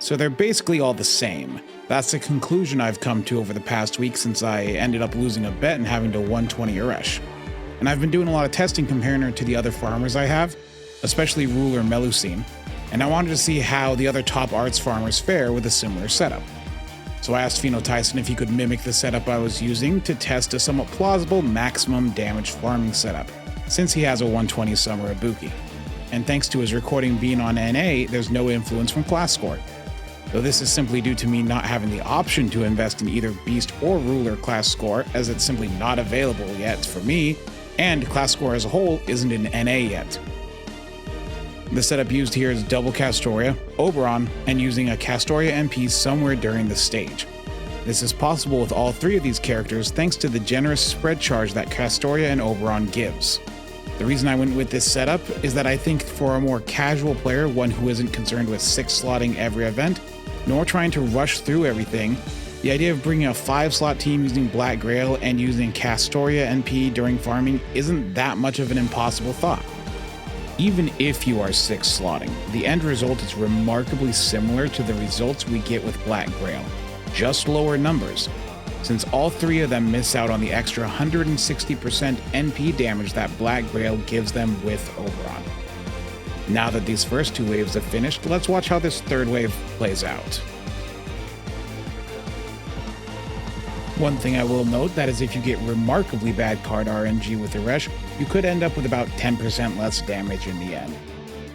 so they're basically all the same. That's the conclusion I've come to over the past week since I ended up losing a bet and having to 120 Eresh. And I've been doing a lot of testing comparing her to the other farmers I have, especially Ruler Melusine, and I wanted to see how the other top arts farmers fare with a similar setup. So I asked Tyson if he could mimic the setup I was using to test a somewhat plausible maximum damage farming setup, since he has a 120 summer Ibuki. And thanks to his recording being on NA, there's no influence from class score. Though this is simply due to me not having the option to invest in either Beast or Ruler class score, as it's simply not available yet for me, and class score as a whole isn't in NA yet. The setup used here is double Castoria, Oberon, and using a Castoria MP somewhere during the stage. This is possible with all three of these characters thanks to the generous spread charge that Castoria and Oberon gives. The reason I went with this setup is that I think for a more casual player, one who isn't concerned with 6-slotting every event, nor trying to rush through everything, the idea of bringing a 5-slot team using Black Grail and using Castoria NP during farming isn't that much of an impossible thought. Even if you are 6-slotting, the end result is remarkably similar to the results we get with Black Grail, just lower numbers, since all three of them miss out on the extra 160% NP damage that Black Grail gives them with Oberon. Now that these first two waves have finished, let's watch how this third wave plays out. One thing I will note that is if you get remarkably bad card RNG with Eresh, you could end up with about 10% less damage in the end.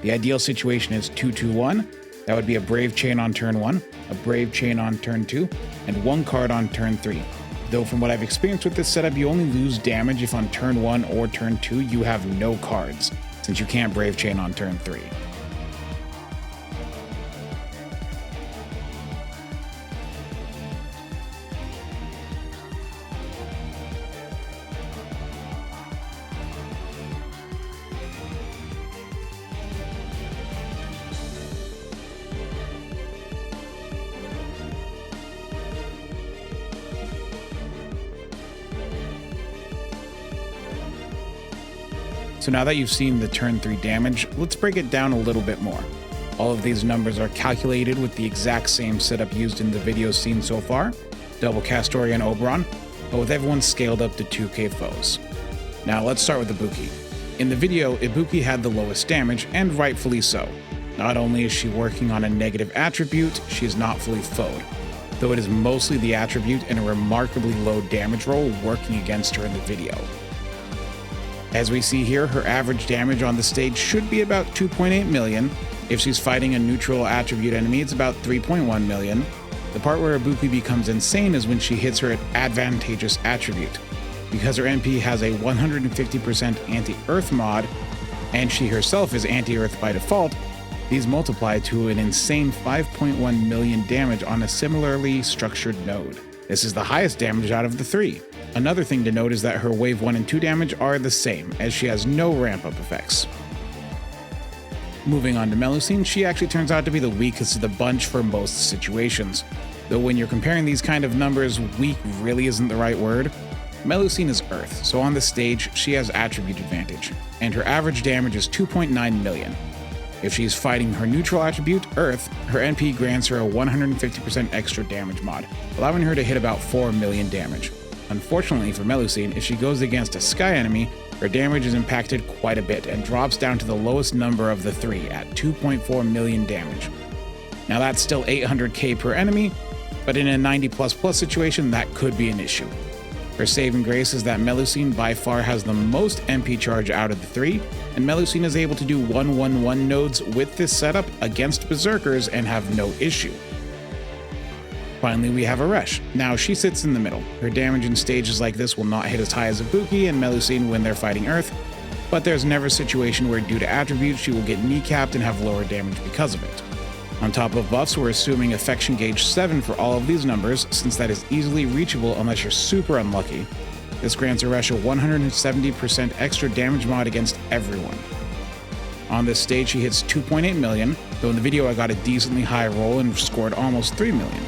The ideal situation is 2-2-1, that would be a Brave Chain on turn 1, a Brave Chain on turn 2, and 1 card on turn 3. Though from what I've experienced with this setup, you only lose damage if on turn 1 or turn 2 you have no cards, since you can't Brave Chain on turn 3. So now that you've seen the turn 3 damage, let's break it down a little bit more. All of these numbers are calculated with the exact same setup used in the videos seen so far, double Castoria and Oberon, but with everyone scaled up to 2k foes. Now let's start with Ibuki. In the video, Ibuki had the lowest damage, and rightfully so. Not only is she working on a negative attribute, she is not fully foed, though it is mostly the attribute and a remarkably low damage roll working against her in the video. As we see here, her average damage on the stage should be about 2.8 million. If she's fighting a neutral attribute enemy, it's about 3.1 million. The part where Ibuki becomes insane is when she hits her advantageous attribute. Because her MP has a 150% anti-earth mod, and she herself is anti-earth by default, these multiply to an insane 5.1 million damage on a similarly structured node. This is the highest damage out of the three. Another thing to note is that her wave 1 and 2 damage are the same, as she has no ramp-up effects. Moving on to Melusine, she actually turns out to be the weakest of the bunch for most situations. Though when you're comparing these kind of numbers, weak really isn't the right word. Melusine is Earth, so on the stage, she has attribute advantage, and her average damage is 2.9 million. If she's fighting her neutral attribute, Earth, her NP grants her a 150% extra damage mod, allowing her to hit about 4 million damage. Unfortunately for Melusine, if she goes against a sky enemy, her damage is impacted quite a bit and drops down to the lowest number of the three at 2.4 million damage. Now that's still 800k per enemy, but in a 90++ situation that could be an issue. Her saving grace is that Melusine by far has the most MP charge out of the three, and Melusine is able to do 1-1-1 nodes with this setup against Berserkers and have no issue. Finally, we have Eresh. Now, she sits in the middle. Her damage in stages like this will not hit as high as Ibuki and Melusine when they're fighting Earth, but there's never a situation where due to attributes she will get kneecapped and have lower damage because of it. On top of buffs, we're assuming Affection Gauge 7 for all of these numbers, since that is easily reachable unless you're super unlucky. This grants Eresh a 170% extra damage mod against everyone. On this stage, she hits 2.8 million, though in the video I got a decently high roll and scored almost 3 million.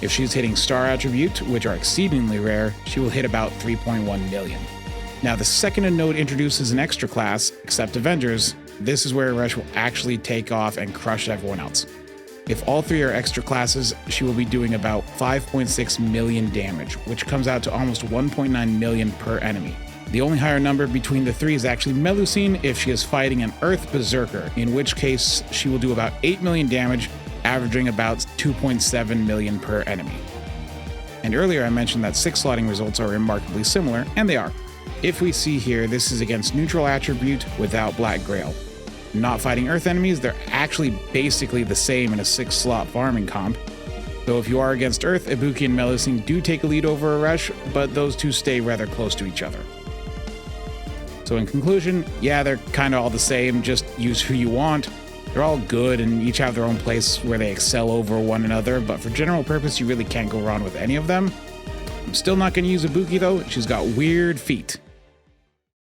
If she's hitting Star Attribute, which are exceedingly rare, she will hit about 3.1 million. Now, the second a node introduces an extra class, except Avengers, this is where Eresh will actually take off and crush everyone else. If all three are extra classes, she will be doing about 5.6 million damage, which comes out to almost 1.9 million per enemy. The only higher number between the three is actually Melusine if she is fighting an Earth Berserker, in which case she will do about 8 million damage, averaging about 2.7 million per enemy. And earlier I mentioned that 6 slotting results are remarkably similar, and they are. If we see here, this is against neutral attribute without Black Grail. Not fighting Earth enemies, they're actually basically the same in a 6-slot farming comp. Though if you are against Earth, Ibuki and Melusine do take a lead over Eresh, but those two stay rather close to each other. So in conclusion, yeah, they're kind of all the same, just use who you want. They're all good and each have their own place where they excel over one another, but for general purpose, you really can't go wrong with any of them. I'm still not going to use Ibuki though, she's got weird feet.